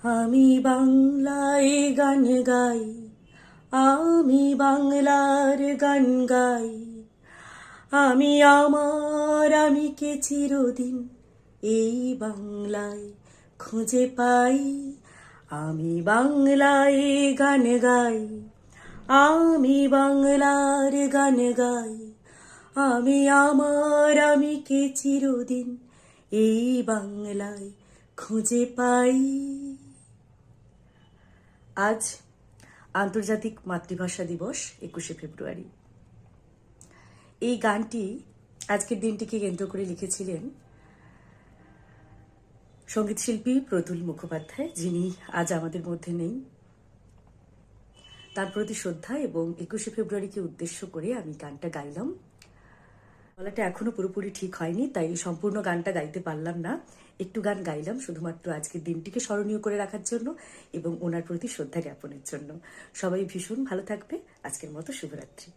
আমি বাংলায় গান গাই, আমি বাংলার গান গাই। আমি কে চিরদিন এই বাংলায় খুঁজে পাই। আমি বাংলায় গান গাই, আমি বাংলার গান গাই। আমি কে চিরদিন এই বাংলায় খুঁজে পাই। আজ আন্তর্জাতিক মাতৃভাষা দিবস 21শে ফেব্রুয়ারি। এই গানটি আজকের দিনটিকে কেন্দ্র করে লিখেছিলেন সঙ্গীতশিল্পী প্রতুল মুখোপাধ্যায়, যিনি আজ আমাদের মধ্যে নেই। তার প্রতি শ্রদ্ধা এবং 21শে ফেব্রুয়ারিকে উদ্দেশ্য করে আমি গানটা গাইলাম। গলাটা এখনো পুরোপুরি ঠিক হয়নি, তাই সম্পূর্ণ গানটা গাইতে পারলাম না। একটু গান গাইলাম শুধুমাত্র আজকের দিনটিকে স্মরণীয় করে রাখার জন্য এবং ওনার প্রতি শ্রদ্ধা জ্ঞাপনের জন্য। সবাই ভীষণ ভালো থাকবে। আজকের মতো শুভরাত্রি।